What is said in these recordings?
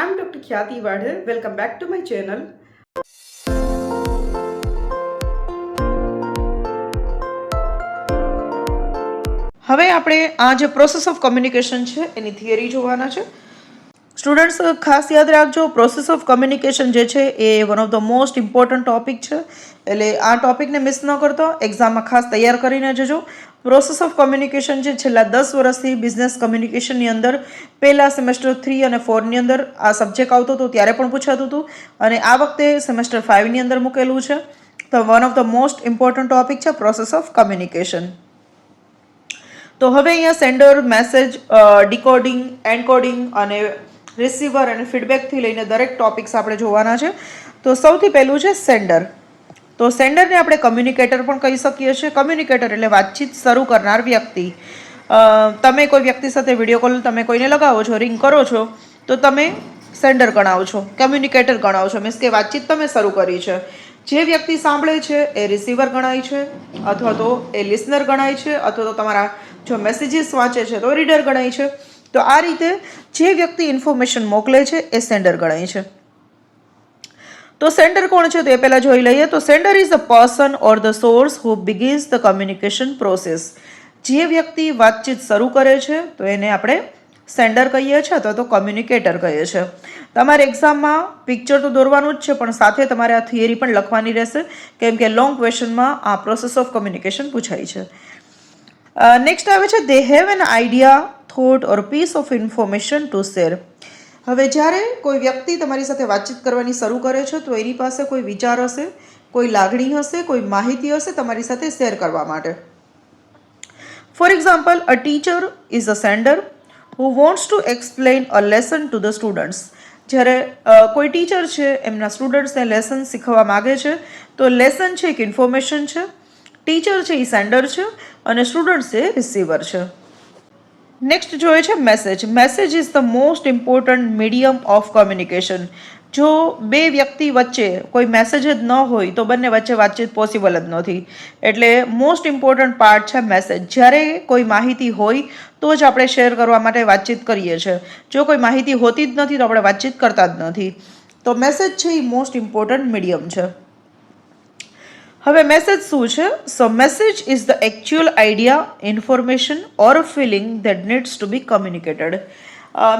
I'm Dr. Khyati Wadhar. Welcome back to my channel. હવે આપણે આ જે પ્રોસેસ ઓફ કમ્યુનિકેશન છે એની થિયરી જોવાના છે. સ્ટુડન્ટ્સ ખાસ યાદ રાખજો, પ્રોસેસ ઓફ કમ્યુનિકેશન જે છે એ one of the most important topic છે, એટલે આ ટોપિકને મિસ ન કરતો, એક્ઝામમાં ખાસ તૈયાર કરીને જજો. પ્રોસેસ ઓફ કમ્યુનિકેશન છે છેલ્લા 10 વર્ષથી બિઝનેસ કમ્યુનિકેશનની અંદર પહેલા સેમેસ્ટર 3 અને 4ની અંદર આ સબ્જેક્ટ આવતો હતો, ત્યારે પણ પૂછાતું હતું, અને આ વખતે સેમેસ્ટર 5ની અંદર મૂકેલું છે. તો one of the most important topic છે પ્રોસેસ ઓફ કમ્યુનિકેશન. તો હવે અહીંયા સેન્ડર, મેસેજ, ડીકોડિંગ, એન્કોડિંગ અને રિસીવર અને ફીડબેકથી લઈને દરેક ટોપિક્સ આપણે જોવાના છે. તો સૌથી પહેલું છે સેન્ડર. તો સેન્ડરને આપણે કમ્યુનિકેટર પણ કહી શકીએ છીએ. કમ્યુનિકેટર એટલે વાતચીત શરૂ કરનાર વ્યક્તિ. તમે કોઈ વ્યક્તિ સાથે વિડીયો કોલ તમે કોઈને લગાવો છો, રિંગ કરો છો, તો તમે સેન્ડર ગણાવો છો, કમ્યુનિકેટર ગણાવો છો, મીન્સ કે વાતચીત તમે શરૂ કરી છે. જે વ્યક્તિ સાંભળે છે એ રિસીવર ગણાય છે, અથવા તો એ લિસનર ગણાય છે, અથવા તો તમારા જો મેસેજીસ વાંચે છે તો રીડર ગણાય છે. તો આ રીતે જે વ્યક્તિ ઇન્ફોર્મેશન મોકલે છે એ સેન્ડર ગણાય છે. તો સેન્ડર કોણ છે તો એ પહેલાં જોઈ લઈએ. તો sender is the person or the source who begins the communication process. જે વ્યક્તિ વાતચીત શરૂ કરે છે તો એને આપણે સેન્ડર કહીએ છીએ અથવા તો કમ્યુનિકેટર કહીએ છીએ. તમારે એક્ઝામમાં પિક્ચર તો દોરવાનું જ છે, પણ સાથે તમારે આ થિયરી પણ લખવાની રહેશે, કેમ કે લોંગ ક્વેશ્ચનમાં આ પ્રોસેસ ઓફ કમ્યુનિકેશન પૂછાય છે. નેક્સ્ટ આવે છે they have an idea, thought or piece of information to share. હવે જ્યારે કોઈ વ્યક્તિ તમારી સાથે વાતચીત કરવાની શરૂ કરે છે તો એની પાસે કોઈ વિચાર હશે, કોઈ લાગણી હશે, કોઈ માહિતી હશે તમારી સાથે શેર કરવા માટે. For example, a teacher is a sender who wants to explain a lesson to the students. જ્યારે કોઈ ટીચર છે એમના સ્ટુડન્ટ્સને લેસન શીખવવા માગે છે, તો લેસન છે એક ઇન્ફોર્મેશન છે, ટીચર છે એ સેન્ડર છે અને સ્ટુડન્ટ્સ એ રિસીવર છે. નેક્સ્ટ જોઈએ છે message. Message is the most important medium of communication. જો બે વ્યક્તિ વચ્ચે કોઈ મેસેજ જ ન હોય તો બંને વચ્ચે વાતચીત પોસિબલ જ નથી. એટલે મોસ્ટ ઇમ્પોર્ટન્ટ પાર્ટ છે મેસેજ. જ્યારે કોઈ માહિતી હોય તો જ આપણે શેર કરવા માટે વાતચીત કરીએ છીએ. જો કોઈ માહિતી હોતી જ નથી તો આપણે વાતચીત કરતા જ નથી. તો મેસેજ છે એ મોસ્ટ ઇમ્પોર્ટન્ટ મીડિયમ છે. હવે મેસેજ શું છે? So message is the actual idea, information or feeling that needs to be communicated.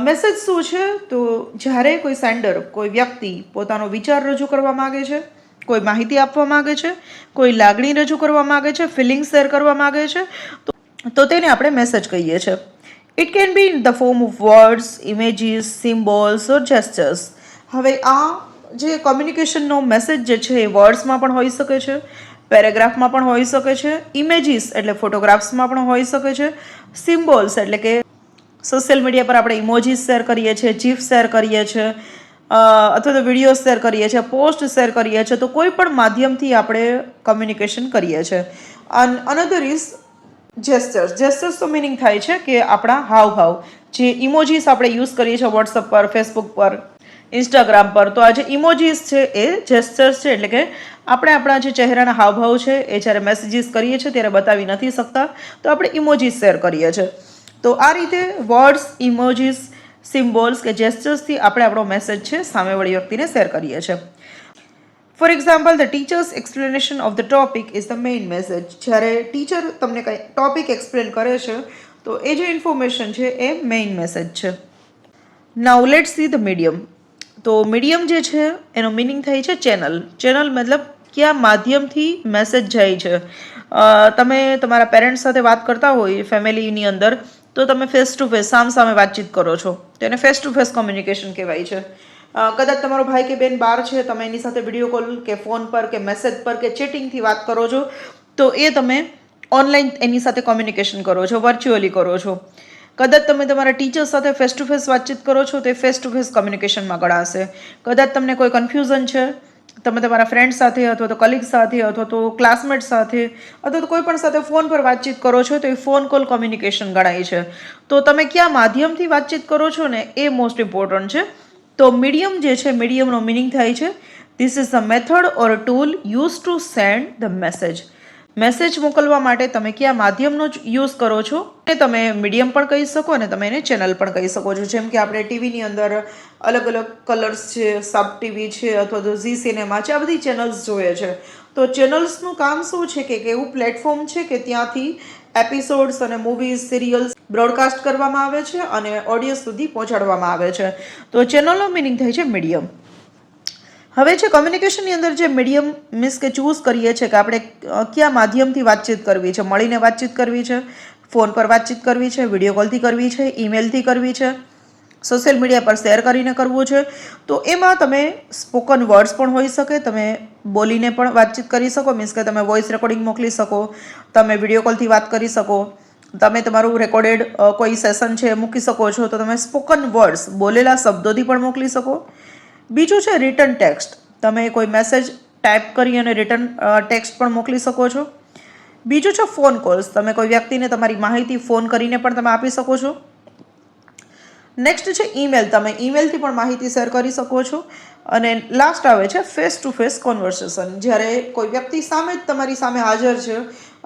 Message શું છે? તો જ્યારે કોઈ સેન્ડર, કોઈ વ્યક્તિ પોતાનો વિચાર રજૂ કરવા માગે છે, કોઈ માહિતી આપવા માગે છે, કોઈ લાગણી રજૂ કરવા માગે છે, ફિલિંગ શેર કરવા માગે છે, તો તેને આપણે મેસેજ કહીએ છીએ. It can be in the form of words, images, symbols or gestures. હવે આ જે કમ્યુનિકેશનનો મેસેજ જે છે એ વર્ડ્સમાં પણ હોઈ શકે છે, પેરેગ્રાફમાં પણ હોઈ શકે છે, ઇમેજીસ એટલે ફોટોગ્રાફ્સમાં પણ હોઈ શકે છે, સિમ્બોલ્સ એટલે કે સોશિયલ મીડિયા પર આપણે ઇમોજીસ શેર કરીએ છીએ, જીફ શેર કરીએ છીએ, અથવા તો વિડીયો શેર કરીએ છીએ, પોસ્ટ શેર કરીએ છીએ, તો કોઈ પણ માધ્યમથી આપણે કમ્યુનિકેશન કરીએ છીએ. Another is gestures. જેસ્ચર્સ તો મિનિંગ થાય છે કે આપણા હાવભાવ, જે ઇમોજીસ આપણે યુઝ કરીએ છીએ વોટ્સઅપ પર, ફેસબુક પર, ઇન્સ્ટાગ્રામ પર, તો આ જે ઇમોજીસ છે એ જેસ્ચર્સ છે. એટલે કે આપણે આપણા જે ચહેરાના હાવભાવ છે એ જ્યારે મેસેજીસ કરીએ છીએ ત્યારે બતાવી નથી શકતા, તો આપણે ઇમોજીસ શેર કરીએ છીએ. તો આ રીતે વર્ડ્સ, ઇમોજીસ, સિમ્બોલ્સ કે જેસ્ચર્સથી આપણે આપણો મેસેજ છે સામેવાળી વ્યક્તિને શેર કરીએ છીએ. For example, the teachers explanation of the topic is the main message. જ્યારે ટીચર તમને કંઈ ટોપિક એક્સપ્લેન કરે છે તો એ જે ઇન્ફોર્મેશન છે એ મેઇન મેસેજ છે. નાઉ લેટ્સ સી ધ મીડિયમ. તો મીડિયમ જે છે એનો મિનિંગ થાય છે ચેનલ. ચેનલ મતલબ કયા માધ્યમથી મેસેજ જાય છે. તમે તમારા પેરેન્ટ્સ સાથે વાત કરતા હોય ફેમિલીની અંદર, તો તમે ફેસ ટુ ફેસ, સામસામે વાતચીત કરો છો, તો એને ફેસ ટુ ફેસ કમ્યુનિકેશન કહેવાય છે. કદાચ તમારો ભાઈ કે બેન બહાર છે, તમે એની સાથે વિડીયો કોલ કે ફોન પર કે મેસેજ પર કે ચેટિંગથી વાત કરો છો, તો એ તમે ઓનલાઈન એની સાથે કમ્યુનિકેશન કરો છો, વર્ચ્યુઅલી કરો છો. કદાચ તમે તમારા ટીચર સાથે ફેસ ટુ ફેસ વાતચીત કરો છો તો એ ફેસ ટુ ફેસ કમ્યુનિકેશનમાં ગણાશે. કદાચ તમને કોઈ કન્ફ્યુઝન છે, તમે તમારા ફ્રેન્ડ સાથે અથવા તો કલીગ સાથે અથવા તો ક્લાસમેટ સાથે અથવા તો કોઈ પણ સાથે ફોન પર વાતચીત કરો છો, તો એ ફોન કોલ કમ્યુનિકેશન ગણાય છે. તો તમે કયા માધ્યમથી વાતચીત કરો છો ને એ મોસ્ટ ઇમ્પોર્ટન્ટ છે. તો મીડિયમ જે છે, મીડિયમનો મિનિંગ થાય છે this is the method or tool use to send the message. Message મોકલવા માટે તમે કયા માધ્યમનો યુઝ કરો છો એ તમે મીડિયમ પણ કહી શકો અને તમે એને ચેનલ પણ કહી શકો છો. જેમ કે આપણે ટીવીની અંદર અલગ અલગ કલર્સ છે, સબ ટીવી છે અથવા તો ઝી સિનેમા છે, આ બધી ચેનલ્સ જોઈએ છે. તો ચેનલ્સનું કામ શું છે કે એવું પ્લેટફોર્મ છે કે ત્યાંથી એપિસોડ્સ અને મૂવીઝ, સિરિયલ્સ બ્રોડકાસ્ટ કરવામાં આવે છે અને ઓડિયન્સ સુધી પહોંચાડવામાં આવે છે. તો ચેનલનો મિનિંગ થાય છે મીડિયમ. હવે છે કમ્યુનિકેશનની અંદર જે મીડિયમ મીન્સ કે ચૂઝ કરીએ છીએ કે આપણે કયા માધ્યમથી વાતચીત કરવી છે, મળીને વાતચીત કરવી છે, ફોન પર વાતચીત કરવી છે, વિડીયો કોલથી કરવી છે, ઈમેલથી કરવી છે, સોશિયલ મીડિયા પર શેર કરીને કરવું છે. તો એમાં તમે સ્પોકન વર્ડ્સ પણ હોઈ શકે, તમે બોલીને પણ વાતચીત કરી શકો, મીન્સ કે તમે વોઇસ રેકોર્ડિંગ મોકલી શકો, તમે વિડીયો કોલથી વાત કરી શકો, તમે તમારું રેકોર્ડેડ કોઈ સેશન છે મૂકી શકો છો. તો તમે સ્પોકન વર્ડ્સ બોલેલા શબ્દોથી પણ મોકલી શકો. બીજું છે રિટર્ન ટેક્સ્ટ, તમે કોઈ મેસેજ ટાઈપ કરી અને રિટર્ન ટેક્સ્ટ પણ મોકલી શકો છો. બીજું છે ફોન કોલ્સ, તમે કોઈ વ્યક્તિને તમારી માહિતી ફોન કરીને પણ તમે આપી શકો છો. નેક્સ્ટ છે ઈમેલ, તમે ઈમેલથી પણ માહિતી શેર કરી શકો છો. અને લાસ્ટ આવે છે ફેસ ટુ ફેસ કોન્વર્સેશન, જ્યારે કોઈ વ્યક્તિ સામે જ તમારી સામે હાજર છે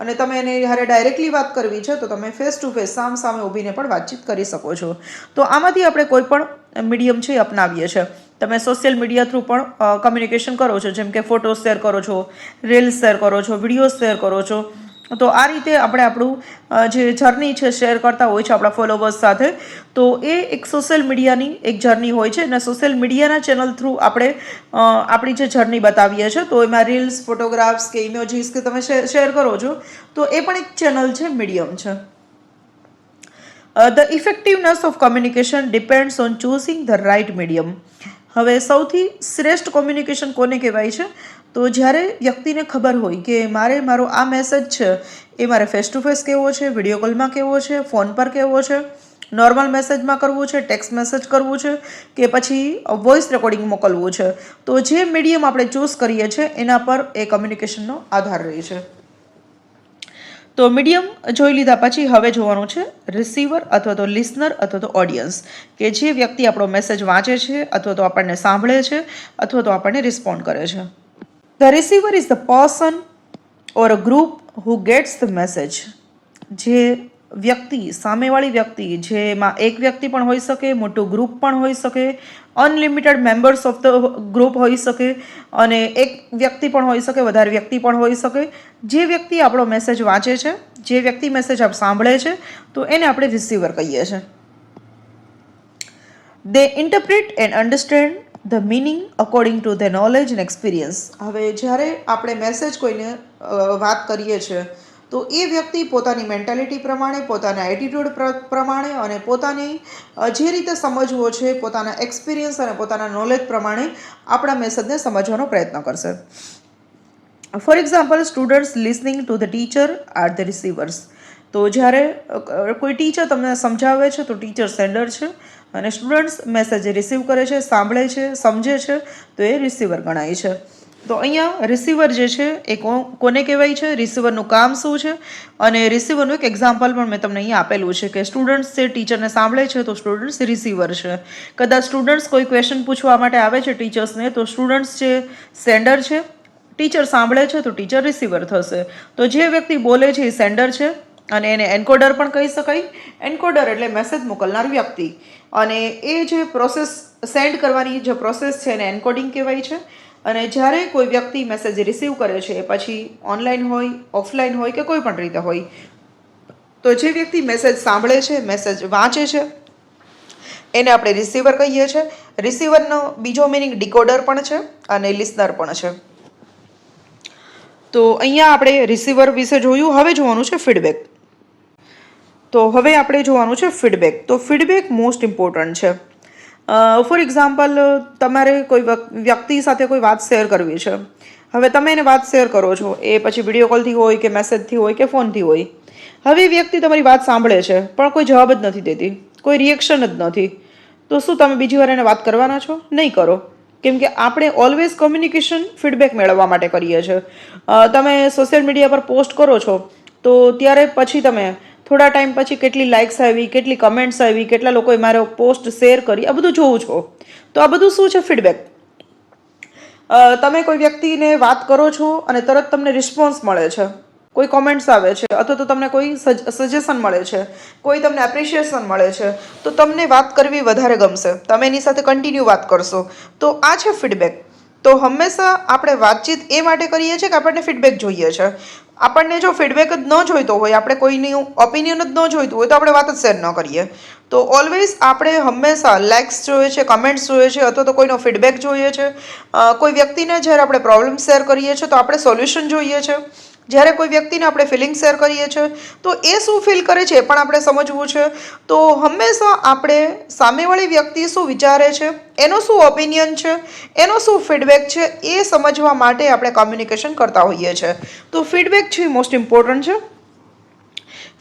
અને તમે એને જ્યારે ડાયરેક્ટલી વાત કરવી છે તો તમે ફેસ ટુ ફેસ સામે ઊભીને પણ વાતચીત કરી શકો છો. તો આમાંથી આપણે કોઈ પણ મીડિયમ છે એ અપનાવીએ છીએ. તમે સોશિયલ મીડિયા થ્રુ પણ કમ્યુનિકેશન કરો છો, જેમ કે ફોટોઝ શેર કરો છો, રીલ્સ શેર કરો છો, વિડીયોઝ શેર કરો છો. તો આ રીતે આપણે આપણું જે જર્ની છે શેર કરતા હોય છે આપણા ફોલોવર્સ સાથે. તો એ એક સોશિયલ મીડિયાની એક જર્ની હોય છે અને સોશિયલ મીડિયાના ચેનલ થ્રુ આપણે આપણી જે જર્ની બતાવીએ છીએ. તો એમાં રીલ્સ, ફોટોગ્રાફ્સ કે ઇમોજીસ કે તમે શેર કરો છો તો એ પણ એક ચેનલ છે, મીડિયમ છે. The effectiveness of communication depends on choosing the right medium. હવે સૌથી શ્રેષ્ઠ કોમ્યુનિકેશન કોને કહેવાય છે? તો જ્યારે વ્યક્તિને ખબર હોય કે મારો આ મેસેજ છે એ મારે ફેસ ટુ ફેસ કેવો છે, વિડીયો કોલમાં કેવો છે, ફોન પર કેવો છે, નોર્મલ મેસેજમાં કરવું છે, ટેક્સ્ટ મેસેજ કરવું છે કે પછી વોઇસ રેકોર્ડિંગ મોકલવું છે. તો જે મીડિયમ આપણે ચૂઝ કરીએ છીએ એના પર એ કમ્યુનિકેશનનો આધાર રહે છે. તો મીડિયમ જોઈ લીધા પછી હવે જોવાનું છે રિસીવર અથવા તો લિસનર અથવા તો ઓડિયન્સ, કે જે વ્યક્તિ આપણો મેસેજ વાંચે છે અથવા તો આપણને સાંભળે છે અથવા તો આપણને રિસ્પોન્ડ કરે છે. The receiver is the person or a group who gets the message. જે વ્યક્તિ, સામેવાળી વ્યક્તિ, જેમાં એક વ્યક્તિ પણ હોઈ શકે, મોટું ગ્રુપ પણ હોઈ શકે, unlimited members of the group હોઈ શકે અને એક વ્યક્તિ પણ હોઈ શકે, વધારે વ્યક્તિ પણ હોઈ શકે. જે વ્યક્તિ આપણો મેસેજ વાંચે છે, જે વ્યક્તિ મેસેજ સાંભળે છે, તો એને આપણે રિસીવર કહીએ છીએ. They interpret and understand the meaning according to the knowledge and experience. હવે જ્યારે આપણે મેસેજ કોઈને વાત કરીએ છીએ તો એ વ્યક્તિ પોતાની મેન્ટાલિટી પ્રમાણે, પોતાના એટીટ્યૂડ પ્રમાણે અને પોતાની જે રીતે સમજવો છે, પોતાના એક્સપિરિયન્સ અને પોતાના નોલેજ પ્રમાણે આપણા મેસેજને સમજવાનો પ્રયત્ન કરશે. For example, students listening to the teacher are the receivers. તો જ્યારે કોઈ ટીચર તમને સમજાવે છે તો ટીચર સેન્ડર છે અને સ્ટુડન્ટ્સ મેસેજ રિસીવ કરે છે, સાંભળે છે, સમજે છે તો એ રિસીવર ગણાય છે. તો અહીંયા રિસીવર જે છે એ કોને કહેવાય છે, રિસીવરનું કામ શું છે અને રિસીવરનું એક એક્ઝામ્પલ પણ મેં તમને અહીંયા આપેલું છે કે સ્ટુડન્ટ્સ છે ટીચરને સાંભળે છે તો સ્ટુડન્ટ્સ રિસીવર છે. કદાચ સ્ટુડન્ટ્સ કોઈ ક્વેશ્ચન પૂછવા માટે આવે છે ટીચર્સને તો સ્ટુડન્ટ્સ જે સેન્ડર છે, ટીચર સાંભળે છે તો ટીચર રિસીવર થશે. તો જે વ્યક્તિ બોલે છે એ સેન્ડર છે અને એને એન્કોડર પણ કહી શકાય. એન્કોડર એટલે મેસેજ મોકલનાર વ્યક્તિ, અને એ જે પ્રોસેસ સેન્ડ કરવાની જે પ્રોસેસ છે એને એન્કોડિંગ કહેવાય છે. અને જ્યારે કોઈ વ્યક્તિ મેસેજ રિસીવ કરે છે, પછી ઓનલાઈન હોય, ઓફલાઈન હોય કે કોઈ પણ રીતે હોય, તો જે વ્યક્તિ મેસેજ સાંભળે છે, મેસેજ વાંચે છે, એને આપણે રિસીવર કહીએ છીએ. રિસીવરનો બીજો મિનિંગ ડિકોડર પણ છે અને લિસનર પણ છે. તો અહીંયા આપણે રિસીવર વિશે જોયું. હવે જોવાનું છે ફીડબેક. તો હવે આપણે જોવાનું છે ફીડબેક. તો ફીડબેક મોસ્ટ ઇમ્પોર્ટન્ટ છે. ફોર એક્ઝામ્પલ, તમારે કોઈ વ્યક્તિ સાથે કોઈ વાત શેર કરવી છે. હવે તમે એને વાત શેર કરો છો, એ પછી વિડીયો કોલથી હોય કે મેસેજથી હોય કે ફોનથી હોય. હવે એ વ્યક્તિ તમારી વાત સાંભળે છે પણ કોઈ જવાબ જ નથી દેતી, કોઈ રિએક્શન જ નથી. તો શું તમે બીજી વાર એને વાત કરવાના છો? નહીં કરો. કેમ કે આપણે ઓલવેઝ કમ્યુનિકેશન ફીડબેક મેળવવા માટે કરીએ છીએ. તમે સોશિયલ મીડિયા પર પોસ્ટ કરો છો તો ત્યારે પછી તમે થોડા ટાઈમ પછી કેટલી લાઇક્સ આવી, કેટલી કમેન્ટ્સ આવી, કેટલા લોકોએ મારો પોસ્ટ શેર કરી, આ બધું જોવું છો. તો આ બધું શું છે? ફીડબેક. તમે કોઈ વ્યક્તિને વાત કરો છો અને તરત તમને રિસ્પોન્સ મળે છે કોઈ કોમેન્ટ્સ આવે છે અથવા તો તમને કોઈ સજેશન મળે છે, કોઈ તમને એપ્રિશિએશન મળે છે, તો તમને વાત કરવી વધારે ગમશે, તમે એની સાથે કન્ટિન્યુ વાત કરશો. તો આ છે ફીડબેક. તો હંમેશા આપણે વાતચીત એ માટે કરીએ છીએ કે આપણને ફીડબેક જોઈએ છે. આપણને જો ફીડબેક જ ન જોઈતો હોય, આપણે કોઈનું ઓપિનિયન જ ન જોઈતું હોય, તો આપણે વાત જ શેર ન કરીએ. તો ઓલવેઝ આપણે હંમેશા લાઇક્સ જોઈએ છે, કમેન્ટ્સ જોઈએ છે, અથવા તો કોઈનો ફીડબેક જોઈએ છે. કોઈ વ્યક્તિને જ્યારે આપણે પ્રોબ્લેમ શેર કરીએ છીએ તો આપણે સોલ્યુશન જોઈએ છે. જ્યારે કોઈ વ્યક્તિને આપણે ફિલિંગ શેર કરીએ છીએ તો એ શું ફીલ કરે છે એ પણ આપણે સમજવું છે. તો હંમેશા આપણે સામેવાળી વ્યક્તિ શું વિચારે છે, એનો શું ઓપિનિયન છે, એનો શું ફીડબેક છે, એ સમજવા માટે આપણે કોમ્યુનિકેશન કરતા હોઈએ છીએ. તો ફીડબેક છે મોસ્ટ ઇમ્પોર્ટન્ટ છે.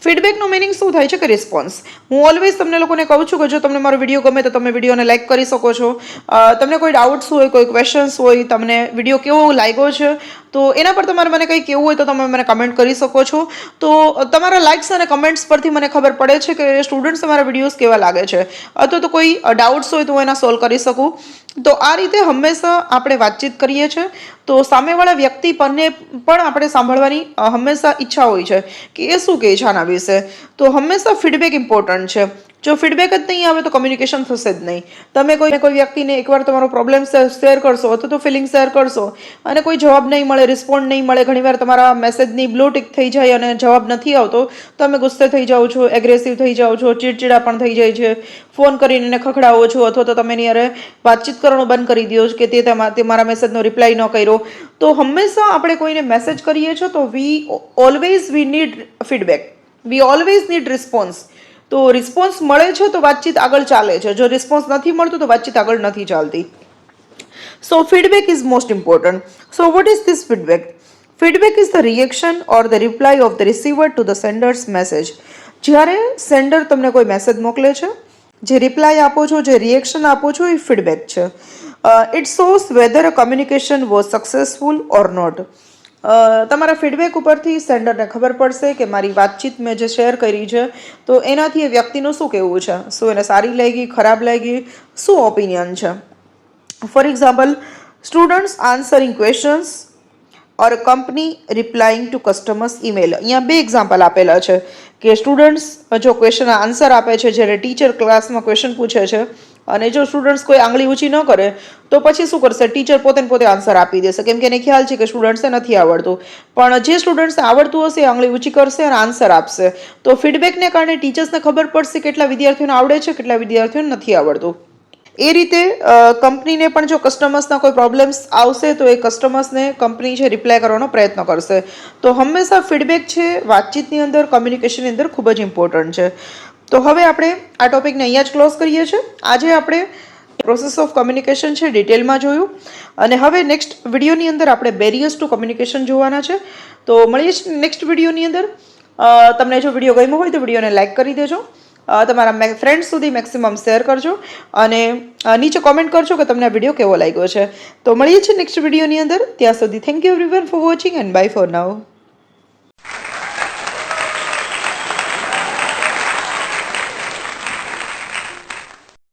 ફીડબેકનો મિનિંગ શું થાય છે કે રિસ્પોન્સ. હું ઓલવેઝ તમને લોકોને કહું છું કે જો તમને મારો વિડીયો ગમે તો તમે વિડીયોને લાઇક કરી શકો છો. તમને કોઈ ડાઉટ્સ હોય, કોઈ ક્વેશ્ચન્સ હોય, તમને વિડીયો કેવો લાગ્યો છે, તો એના પર તમારે મને કંઈ કહેવું હોય તો તમે મને કમેન્ટ કરી શકો છો. તો તમારા લાઇક્સ અને કમેન્ટ્સ પરથી મને ખબર પડે છે કે સ્ટુડન્ટ્સ તમારા વિડીયોઝ કેવા લાગે છે, અથવા તો કોઈ ડાઉટ્સ હોય તો હું એના સોલ્વ કરી શકું. તો આ રીતે હંમેશા આપણે વાતચીત કરીએ છીએ તો સામેવાળા વ્યક્તિ પરને પણ આપણે સાંભળવાની હંમેશા ઈચ્છા હોય છે કે એ શું કહે છે આના વિશે. તો હંમેશા ફીડબેક ઇમ્પોર્ટન્ટ છે. જો ફીડબેક જ નહીં આવે તો કમ્યુનિકેશન થશે જ નહીં. તમે કોઈ વ્યક્તિને એકવાર તમારો પ્રોબ્લેમ શેર કરશો અથવા તો ફિલિંગ શેર કરશો અને કોઈ જવાબ નહીં મળે, રિસ્પોન્ડ નહીં મળે, ઘણીવાર તમારા મેસેજની બ્લુ ટિક થઈ જાય અને જવાબ નથી આવતો, તમે ગુસ્સે થઈ જાઓ છો, એગ્રેસિવ થઈ જાઓ છો, ચીડચીડા પણ થઈ જાય છે, ફોન કરીને એને ખખડાવો છો, અથવા તો તમે એની યારે વાતચીત કરવાનું બંધ કરી દો કે તે મારા મેસેજનો રિપ્લાય ન કર્યો. તો હંમેશા આપણે કોઈને મેસેજ કરીએ છીએ તો we need feedback, V always need response. તો રિસ્પોન્સ મળે છે તો વાતચીત આગળ ચાલે છે, જો રિસ્પોન્સ નથી મળતો તો વાતચીત આગળ નથી ચાલતી. So feedback is most important. So what is this feedback? Feedback is the reaction or the reply of the receiver to the sender's message. જ્યારે સેન્ડર તમને કોઈ મેસેજ મોકલે છે, જે રિપ્લાય આપો છો, જે રિએક્શન આપો છો, એ ફીડબેક છે. It shows whether a communication was successful or not. તમારા ફીડબેક ઉપરથી સેન્ડરને ખબર પડશે કે મારી વાતચીત મેં જે શેર કરી છે તો એનાથી એ વ્યક્તિનું શું કહેવું છે, શું એને સારી લાગી, ખરાબ લાગી, શું ઓપિનિયન છે. For example, students answering questions or company replying to customers email. અહીંયા બે એક્ઝામ્પલ આપેલા છે કે સ્ટુડન્ટ્સ જો ક્વેશ્ચન આન્સર આપે છે, જ્યારે ટીચર ક્લાસમાં ક્વેશ્ચન પૂછે છે, અને જો સ્ટુડન્ટ્સ કોઈ આંગળી ઊંચી ન કરે તો પછી શું કરશે, ટીચર પોતે આન્સર આપી દેશે, કેમ કે એને ખ્યાલ છે કે સ્ટુડન્ટ્સને નથી આવડતું. પણ જે સ્ટુડન્ટ્સને આવડતું હશે એ આંગળી ઊંચી કરશે અને આન્સર આપશે. તો ફીડબેકને કારણે ટીચર્સને ખબર પડશે કેટલા વિદ્યાર્થીઓને આવડે છે, કેટલા વિદ્યાર્થીઓને નથી આવડતું. એ રીતે કંપનીને પણ જો કસ્ટમર્સના કોઈ પ્રોબ્લેમ્સ આવશે તો એ કસ્ટમર્સને કંપની છે રિપ્લાય કરવાનો પ્રયત્ન કરશે. તો હંમેશા ફીડબેક છે વાતચીતની અંદર, કમ્યુનિકેશનની અંદર ખૂબ જ ઇમ્પોર્ટન્ટ છે. તો હવે આપણે આ ટોપિકને અહીંયા જ ક્લોઝ કરીએ છીએ. આજે આપણે પ્રોસેસ ઓફ કમ્યુનિકેશન છે ડિટેલમાં જોયું, અને હવે નેક્સ્ટ વિડીયોની અંદર આપણે બેરિયર્સ ટુ કમ્યુનિકેશન જોવાના છે. તો મળીએ છીએ નેક્સ્ટ વિડીયોની અંદર. તમને જો વિડીયો ગમ્યો હોય તો વિડીયોને લાઇક કરી દેજો, તમારા ફ્રેન્ડ્સ સુધી મેક્સિમમ શેર કરજો, અને નીચે કોમેન્ટ કરજો કે તમને આ વિડીયો કેવો લાગ્યો છે. તો મળીએ છીએ નેક્સ્ટ વિડીયોની અંદર. ત્યાં સુધી thank you everyone for watching and bye for now.